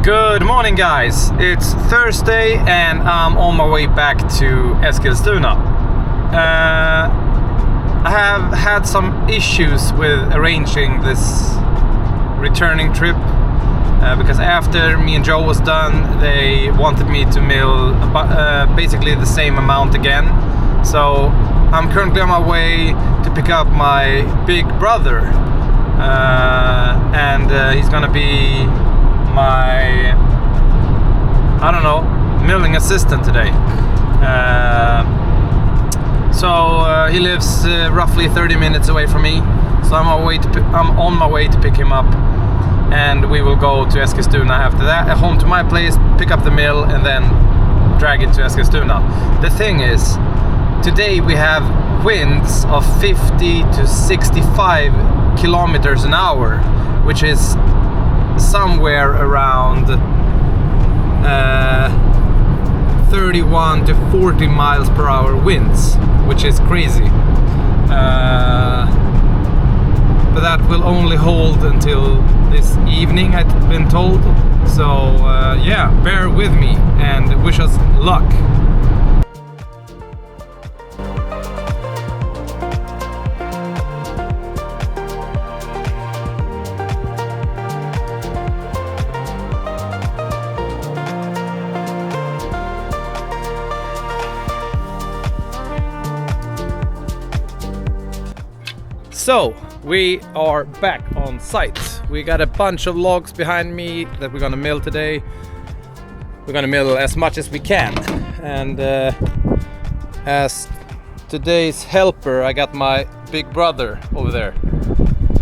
Good morning, guys. It's Thursday and I'm on my way back to Eskilstuna. I have had some issues with arranging this returning trip because after me and Joe was done, they wanted me to mill basically the same amount again. So I'm currently on my way to pick up my big brother, and he's gonna be my, I don't know, milling assistant today. So he lives roughly 30 minutes away from me, so I'm on my way to pick him up, and we will go to Eskilstuna after that, home to my place, pick up the mill, and then drag it to Eskilstuna. The thing is, today we have winds of 50 to 65 kilometers an hour, which is somewhere around 31 to 40 miles per hour winds, which is crazy. But that will only hold until this evening, I've been told. So yeah, bear with me and wish us luck. So, we are back on site. We got a bunch of logs behind me that we're gonna mill today. We're gonna mill as much as we can. And as today's helper, I got my big brother over there.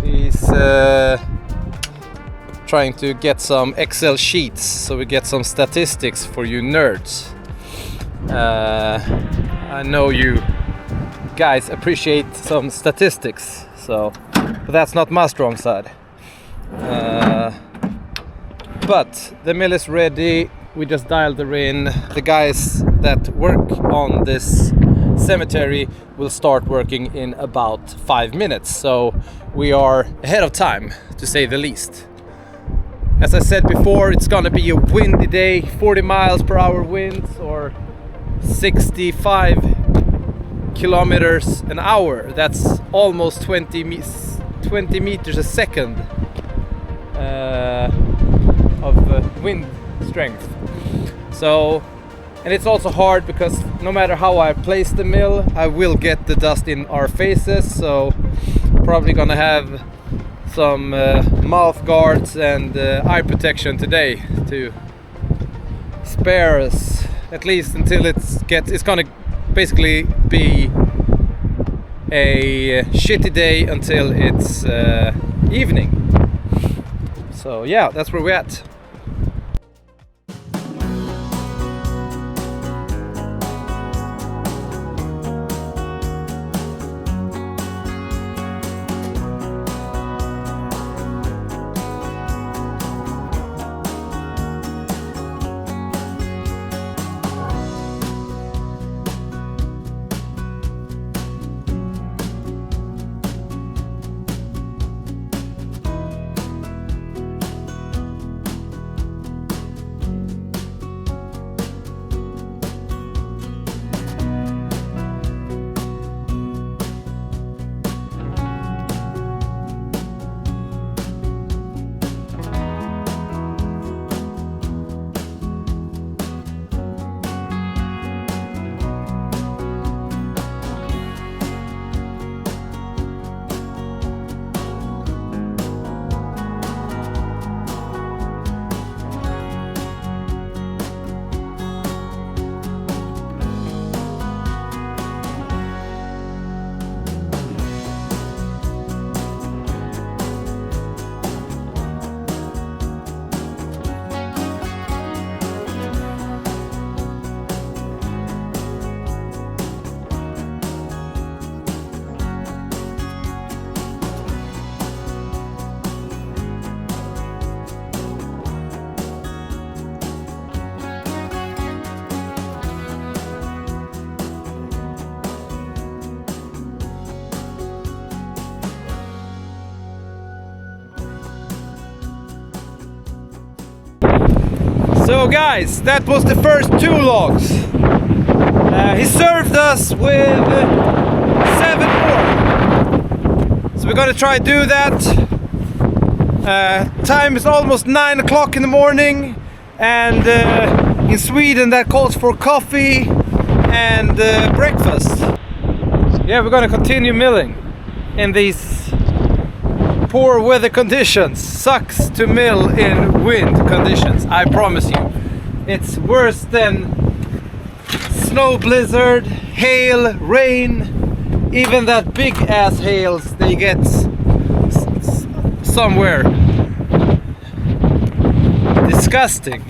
He's trying to get some Excel sheets so we get some statistics for you nerds. I know you guys appreciate some statistics, but that's not my strong side. But the mill is ready. We just dialed her in. The guys that work on this cemetery will start working in about 5 minutes, so we are ahead of time, to say the least. As I said before, it's gonna be a windy day, 40 miles per hour winds or 65 kilometers an hour. That's almost 20 meters a second of wind strength. So, and it's also hard because no matter how I place the mill, I will get the dust in our faces. So probably gonna have some mouth guards and eye protection today to spare us, at least until it's gonna basically be a shitty day until it's evening. So yeah, that's where we're at. So guys, that was the first 2 logs. He served us with 7 more. So we're gonna try to do that. Time is almost 9 o'clock in the morning, and in Sweden that calls for coffee and breakfast. Yeah, we're gonna continue milling in these poor weather conditions. Sucks to mill in wind conditions, I promise you. It's worse than snow blizzard, hail, rain, even that big ass hails they get somewhere. Disgusting.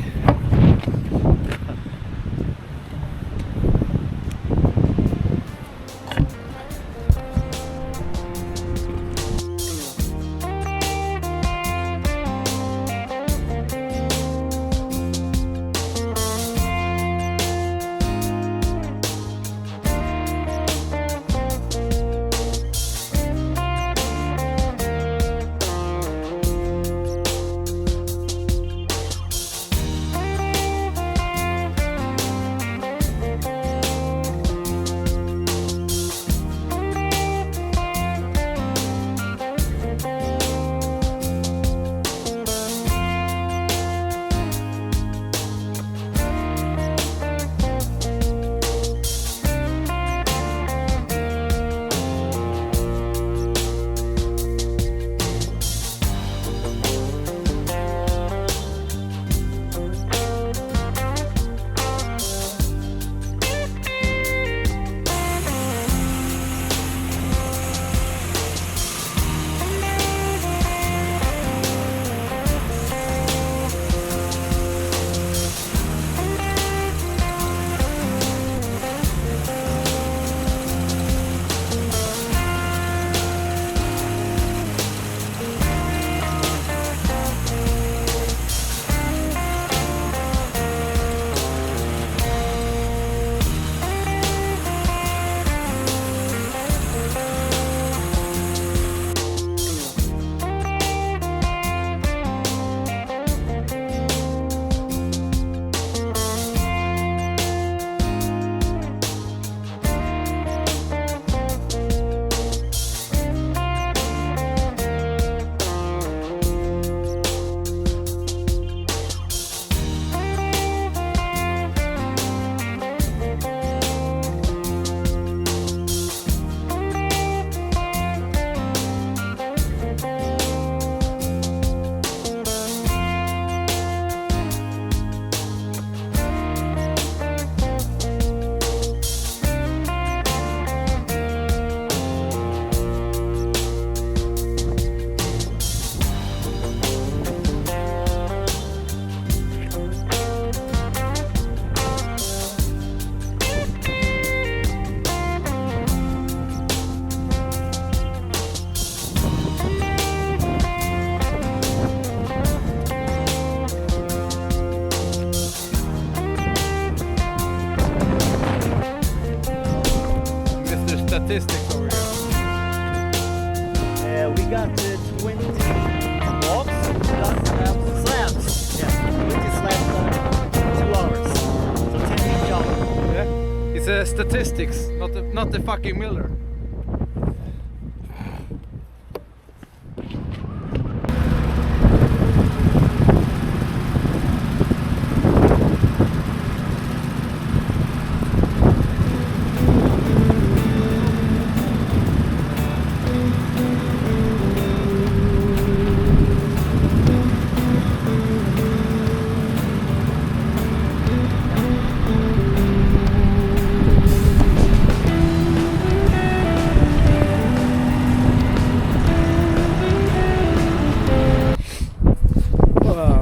Statistics over here. We got 20 logs plus slabs. Yeah, 20 slabs on 2 hours. So 10 each job. Yeah, it's statistics, not the fucking miller.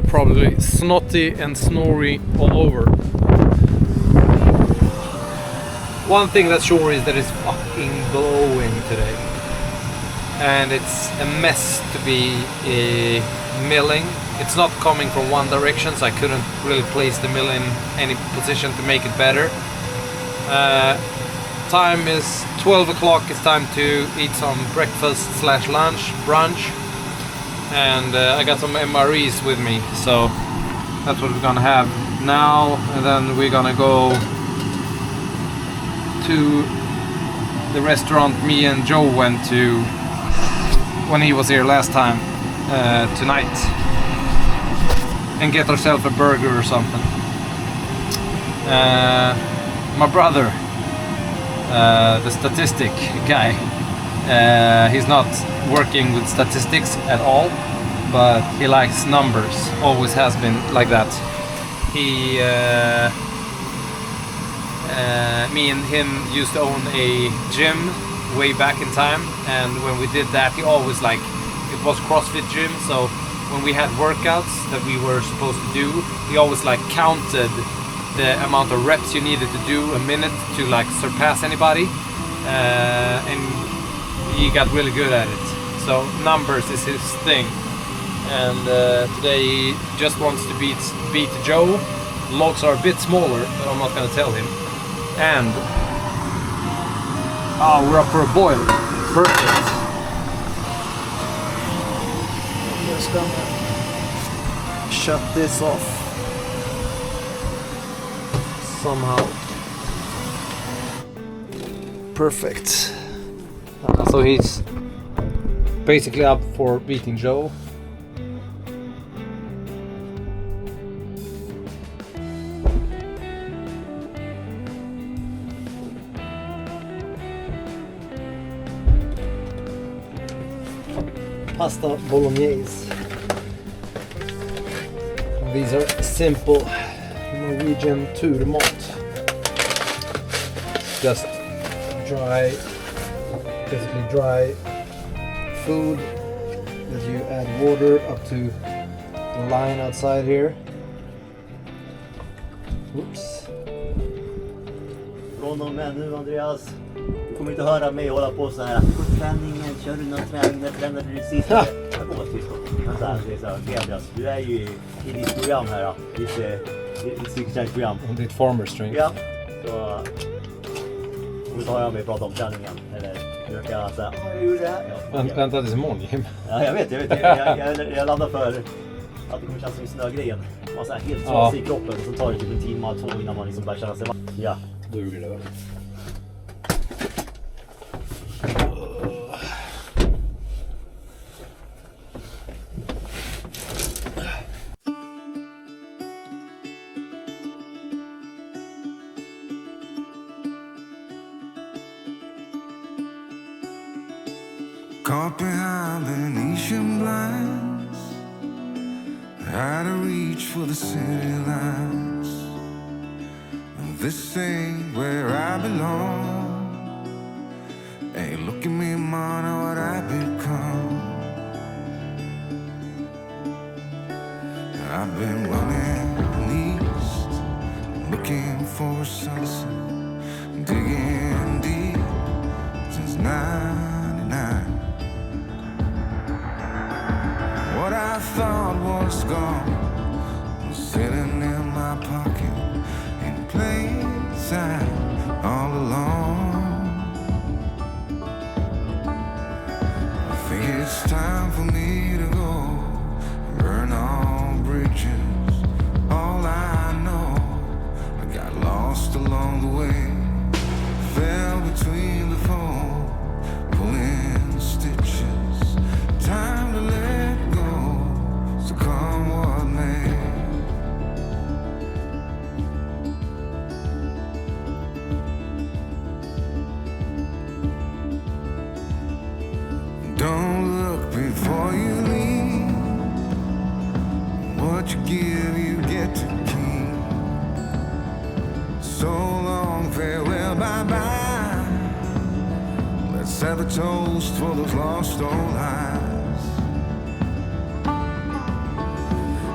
Probably snotty and snory all over. One thing that's sure is that it's fucking blowing today, and it's a mess to be milling. It's not coming from one direction, so I couldn't really place the mill in any position to make it better. Time is 12 o'clock. It's time to eat some breakfast / lunch, brunch. And I got some MREs with me, so That's what we're gonna have now, and then we're gonna go to the restaurant me and Joe went to when he was here last time, tonight, and get ourselves a burger or something. My brother, the statistic guy, he's not working with statistics at all, but he likes numbers, always has been like that. He me and him used to own a gym way back in time, and when we did that, he always, like, it was CrossFit gym, so when we had workouts that we were supposed to do, he always, like, counted the amount of reps you needed to do a minute to, like, surpass anybody, and he got really good at it. So numbers is his thing, and today he just wants to beat Joe. Logs are a bit smaller, but I'm not gonna tell him. And we're up for a boil. Perfect. I'm just gonna shut this off somehow. Perfect. So he's basically up for beating Joe. Pasta bolognese. These are simple Norwegian turmat. Just basically dry food that you add water up to the line outside here. Oops. Från och med nu, Andreas. Du kommer inte höra mig hålla på så här. På träningen, kör du någon träning, tränade du sist? Jag kommer tyst då. Det är så här, Andreas, du är ju i ditt program här, ditt styrketräningsprogram. Och ditt farmer strength. Ja, så nu tar jag mig och pratar om träningen. Eller försöka säga, jag gjorde det här. Ja, vänta tills imorgon, Jim. Ja, jag vet. Jag landar för att det kommer kännas som snögrejen. Man är så här helt trasig i kroppen, och så tar det typ en timme, 2 innan man liksom börjar känna sig vatten. Ja, Duger det. Caught behind Venetian blinds, out of reach for the city lights. This ain't where I belong. Hey, look at me, man, what I've become. I've been running east, looking for a sunset, digging deep since 99. What I thought was gone was sitting in my pocket in plain sight all along. I think it's time for me to go, burn all bridges. All I know, I got lost along the way, fell between the foam, pulling stitches. Time to let go, so come what may. Don't look before you leave. What you give, you get to keep. So long, farewell, bye-bye. Let's have a toast for those lost old eyes.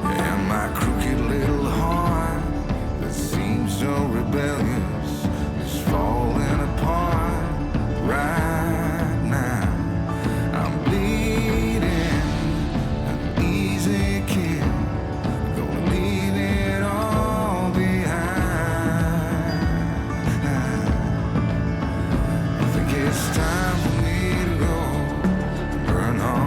And my crooked little heart that seems so rebellious is falling apart right now. I'm bleeding, an easy kill, gonna leave it all behind. I think it's time for me to go, burn all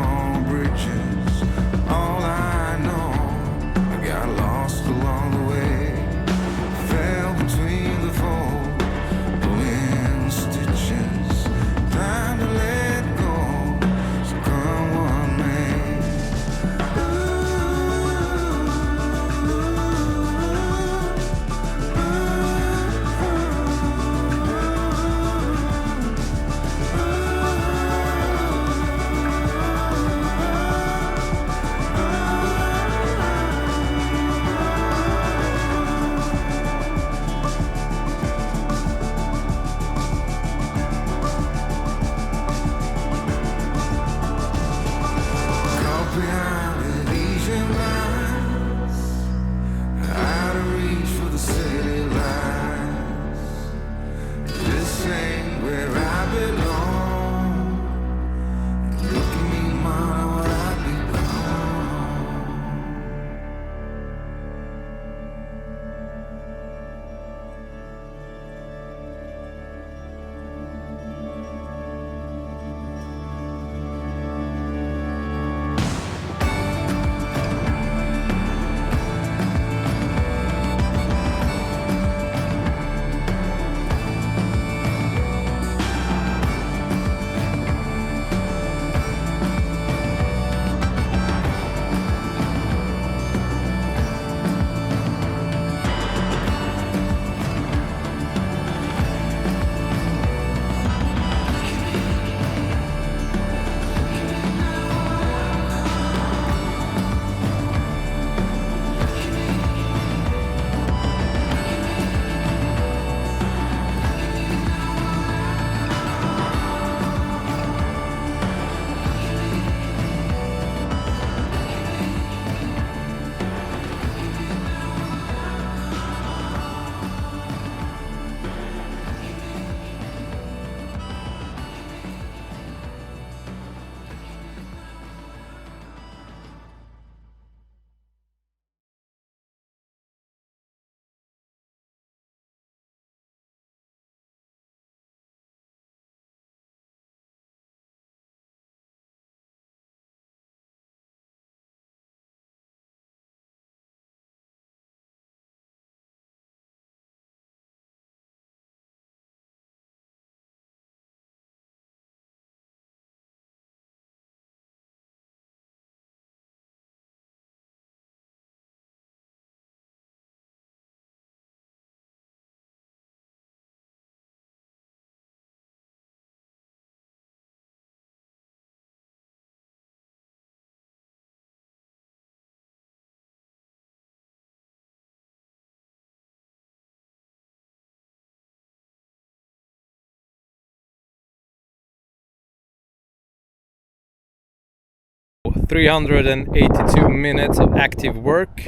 382 minutes of active work.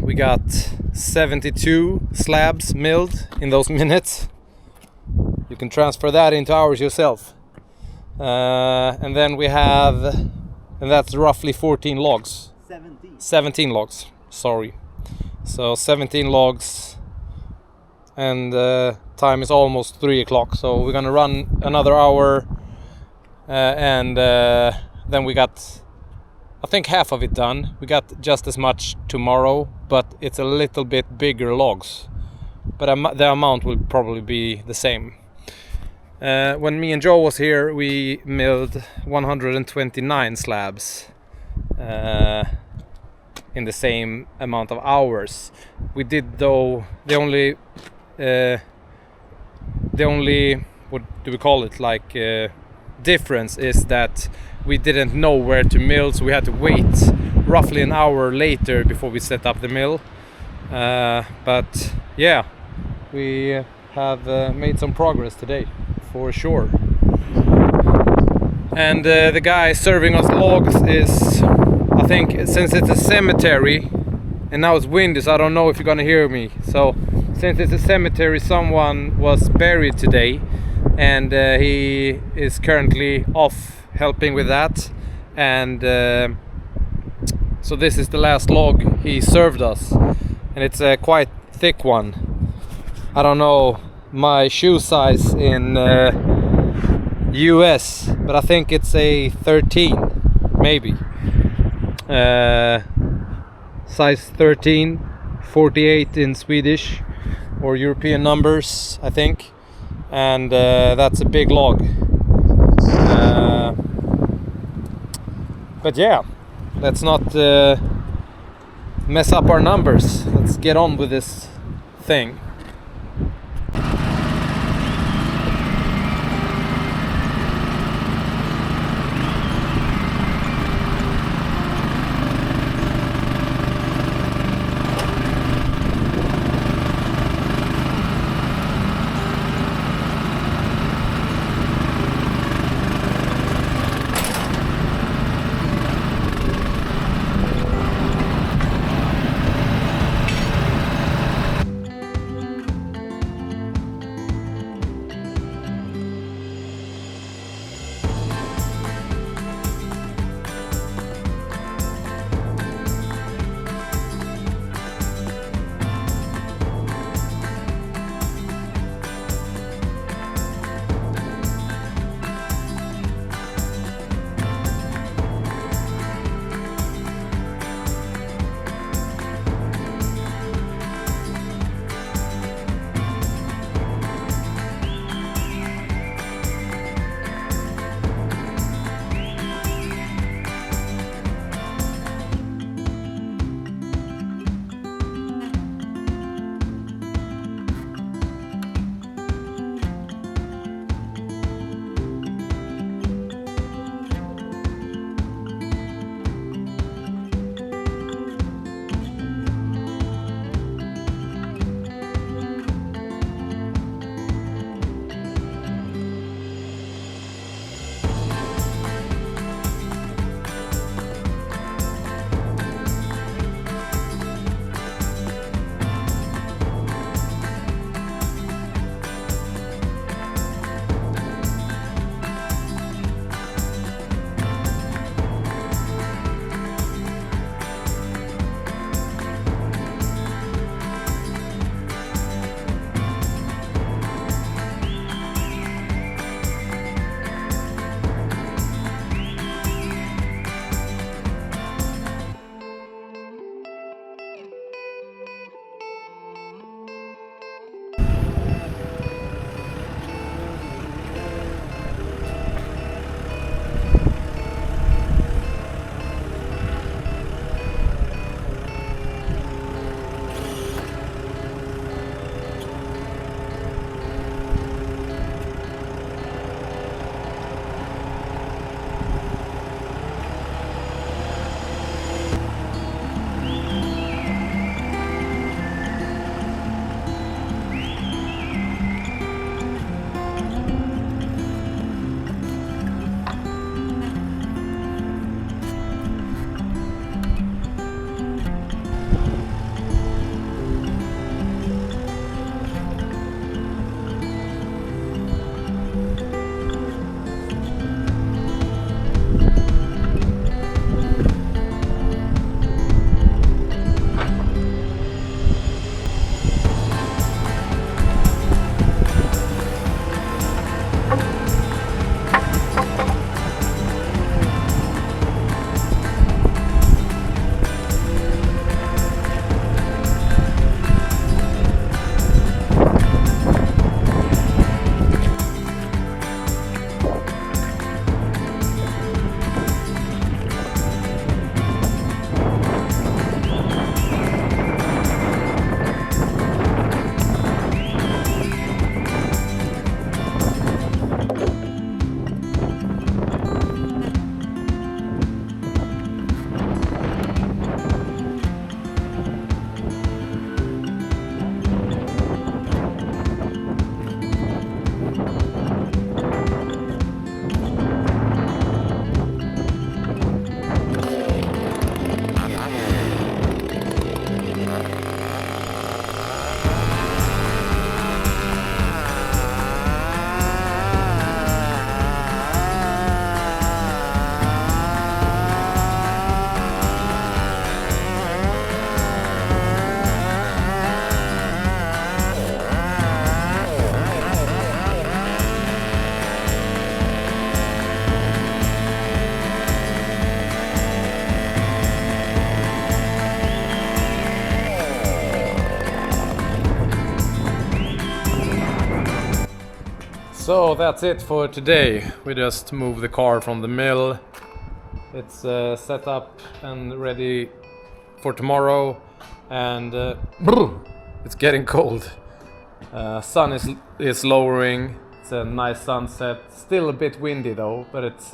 We got 72 slabs milled in those minutes. You can transfer that into hours yourself. And then we have, and that's roughly 14 logs. 17 logs, sorry. So 17 logs, and time is almost 3 o'clock. So we're gonna run another hour, and then we got, I think, half of it done. We got just as much tomorrow, but it's a little bit bigger logs. But the amount will probably be the same. When me and Joe was here, we milled 129 slabs in the same amount of hours. We did, though, the only what do we call it, like difference is that we didn't know where to mill, so we had to wait roughly an hour later before we set up the mill. But yeah, we have made some progress today, for sure. And the guy serving us logs is, I think, since it's a cemetery and now it's windy, so I don't know if you're gonna hear me. So since it's a cemetery, someone was buried today, and he is currently off helping with that. And so this is the last log he served us, and it's a quite thick one. I don't know my shoe size in US, but I think it's a 13, maybe. Size 13, 48 in Swedish or European numbers, I think. And that's a big log. But yeah, let's not mess up our numbers. Let's get on with this thing. So that's it for today. We just moved the car from the mill. It's set up and ready for tomorrow, and it's getting cold. Sun is lowering. It's a nice sunset. Still a bit windy though, but it's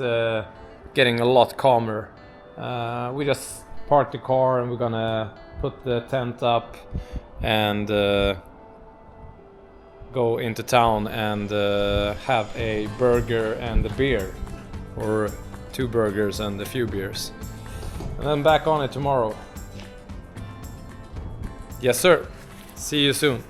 getting a lot calmer. We just parked the car and we're gonna put the tent up and go into town and have a burger and a beer, or 2 burgers and a few beers, and then back on it tomorrow. Yes sir, see you soon.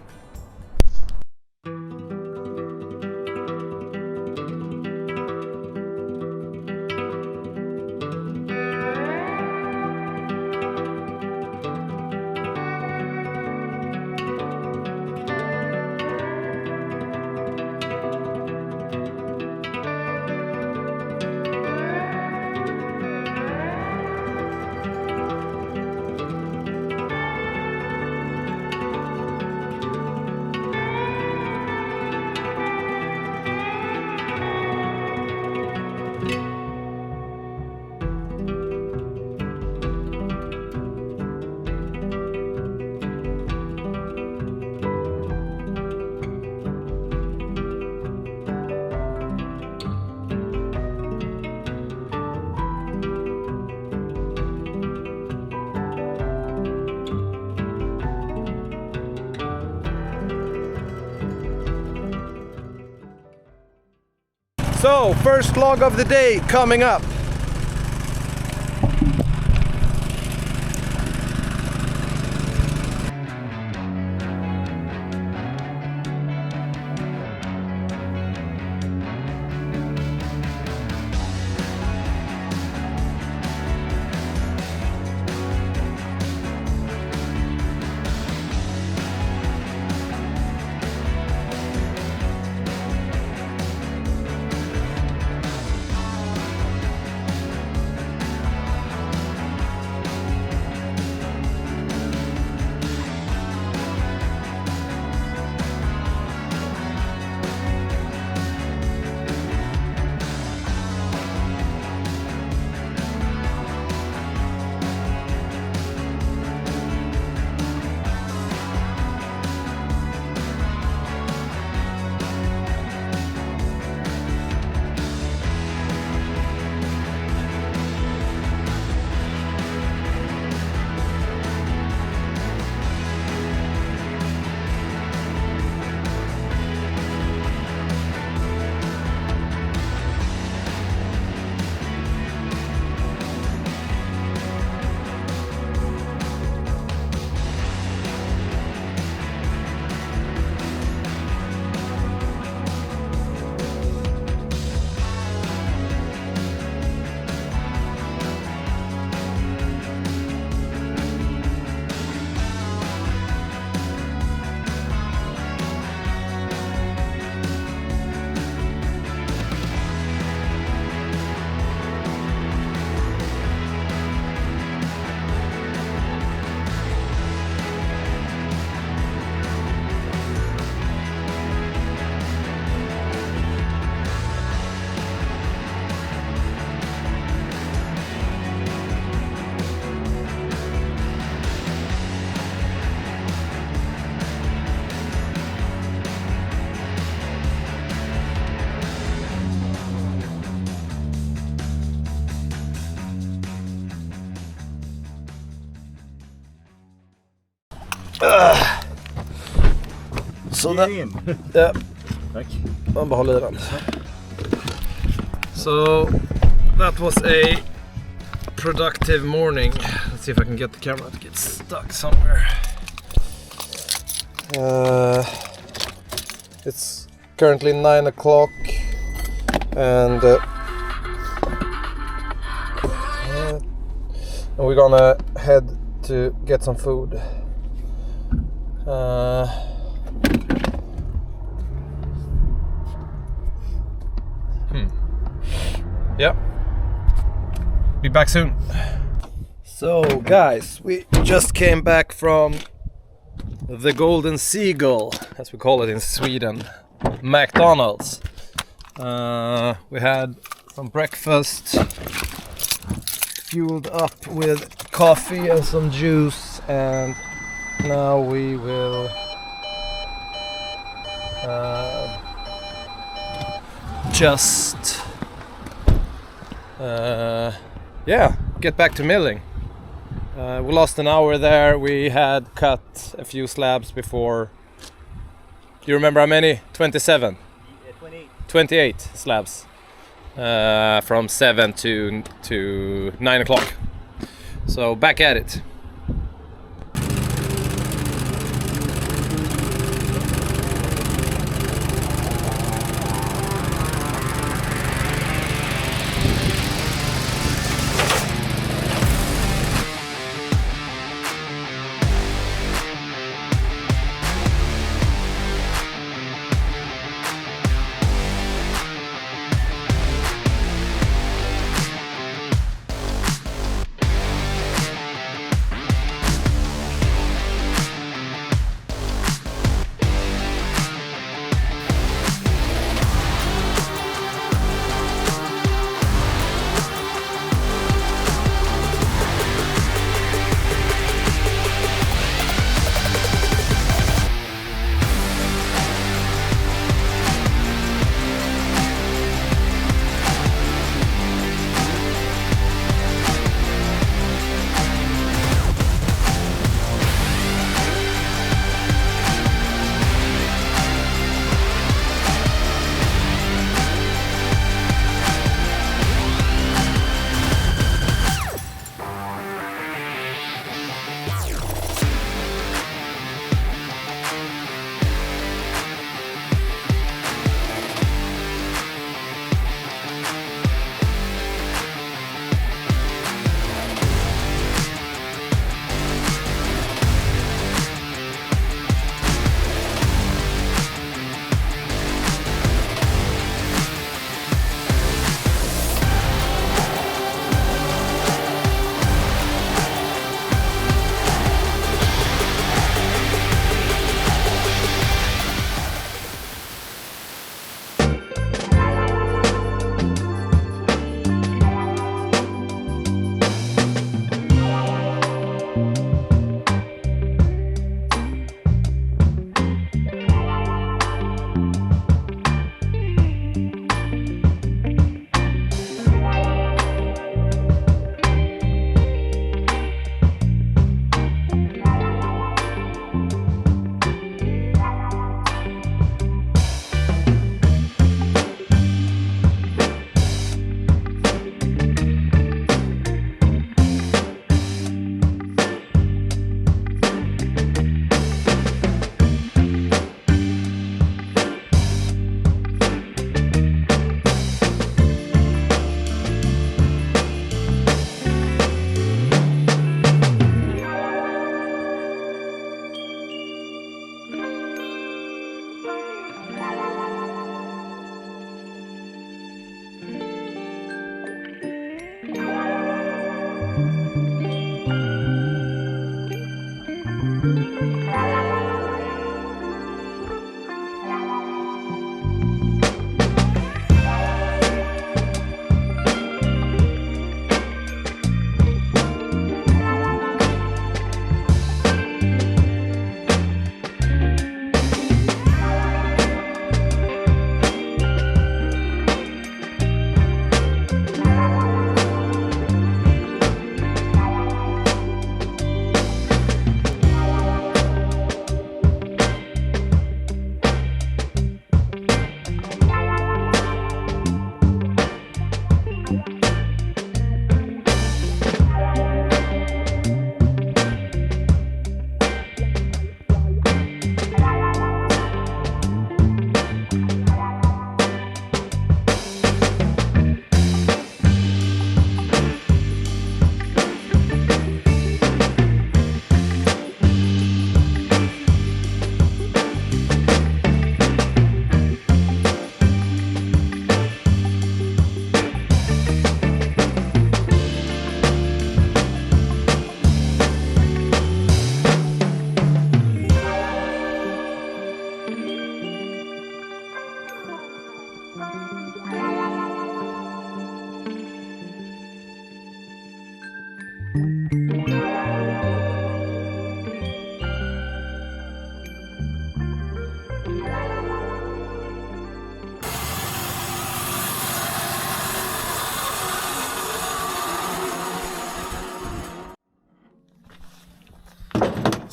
So, first log of the day coming up. Så där. Ja. Tack. Man bara håller i den. So that was a productive morning. Let's see if I can get the camera to get stuck somewhere. It's currently 9 o'clock and we're gonna head to get some food. Yeah. Be back soon. So guys, we just came back from the Golden Seagull, as we call it in Sweden, McDonald's. We had some breakfast, fueled up with coffee and some juice, and now we will just get back to milling. We lost an hour there. We had cut a few slabs before. Do you remember how many? 27? 28 slabs from 7 to 9 o'clock. So back at it.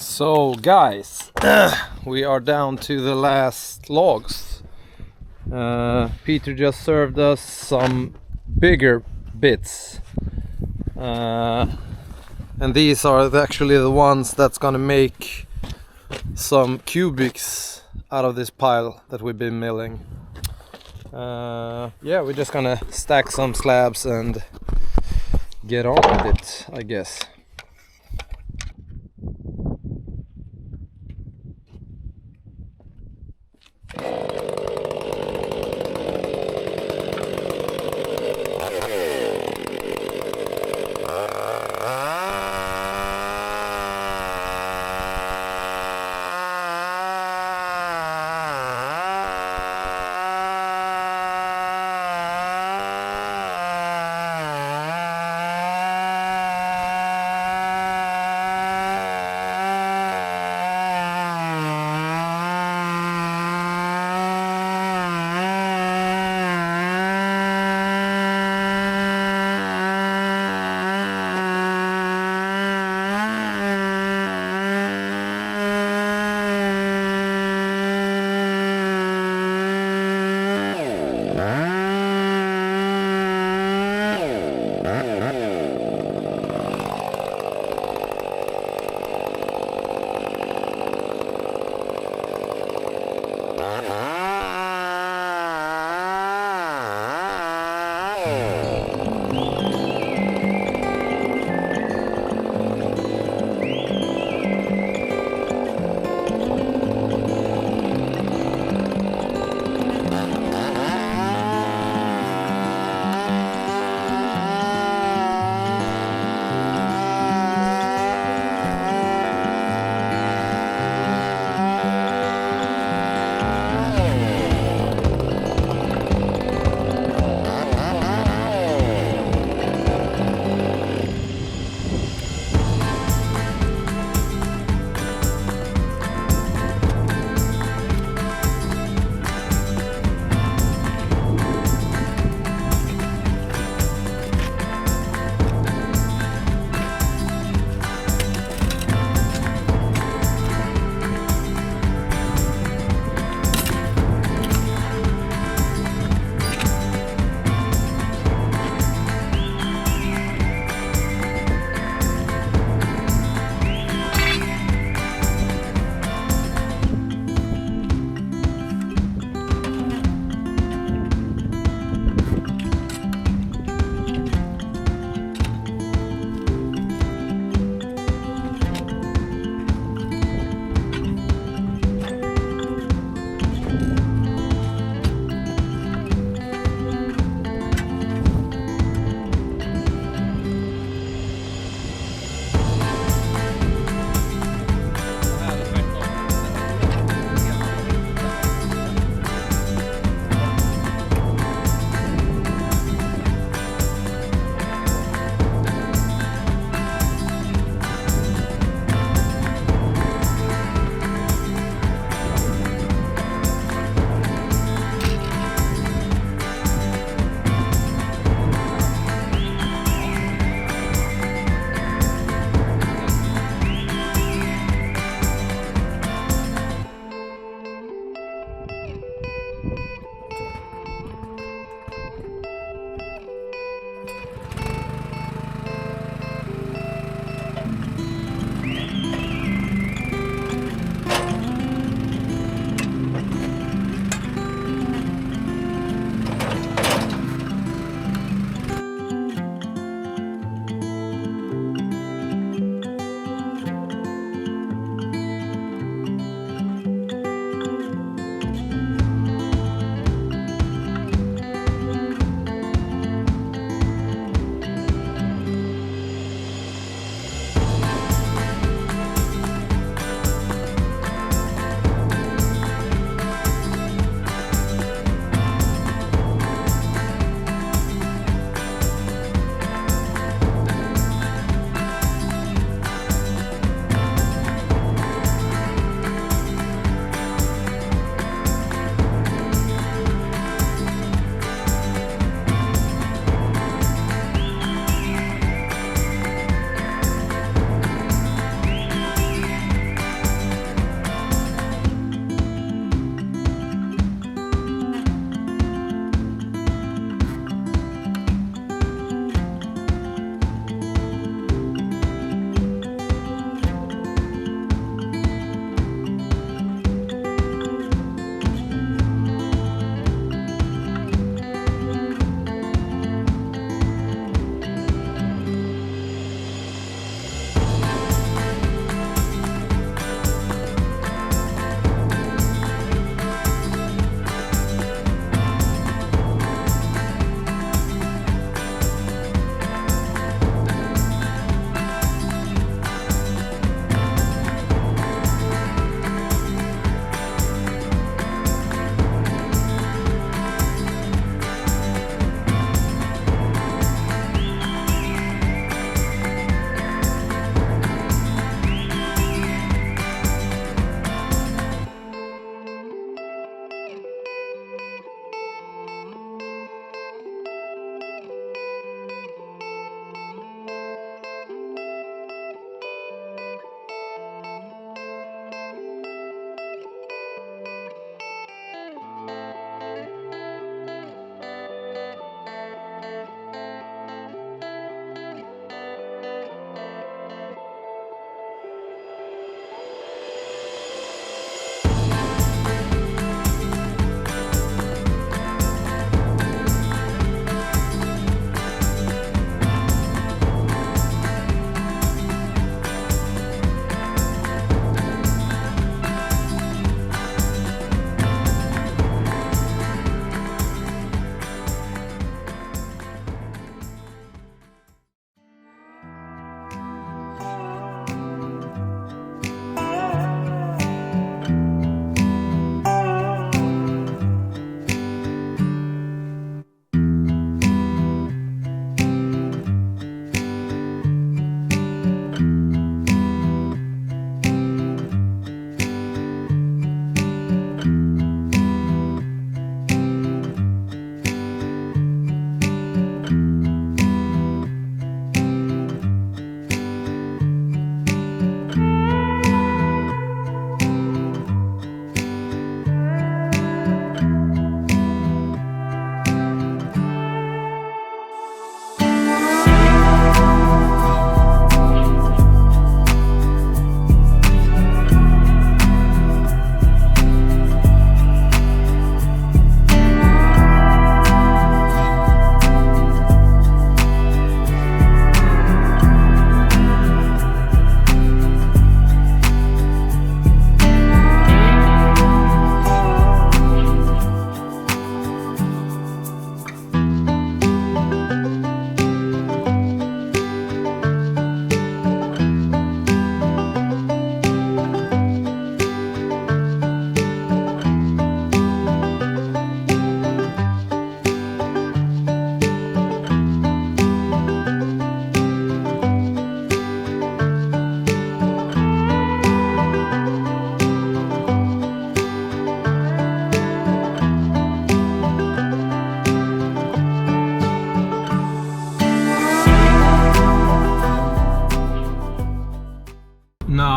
So guys, we are down to the last logs. Peter just served us some bigger bits, and these are actually the ones that's gonna make some cubics out of this pile that we've been milling. Yeah, we're just gonna stack some slabs and get on with it, I guess.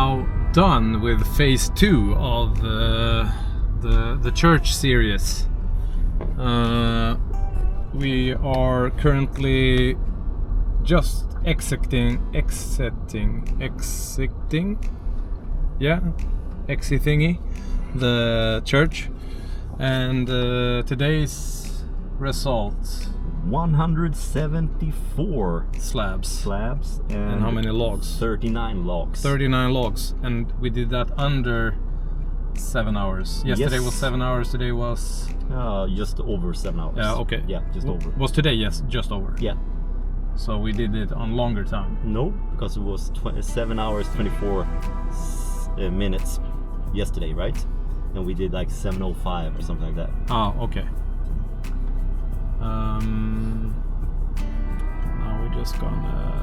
now done with phase 2 of the church series. We are currently just exiting, the church, and today's result: 174 slabs, and how many logs? 39 logs. 39 logs, and we did that under 7 hours. Yesterday was 7 hours, today was just over 7 hours. yeah, okay, Yeah, just over. Was today? Yes, just over. Yeah. So we did it on longer time. No, because it was 7 hours 24 minutes yesterday, right? And we did like 7:05 or something like that. Oh, okay. Now we're just gonna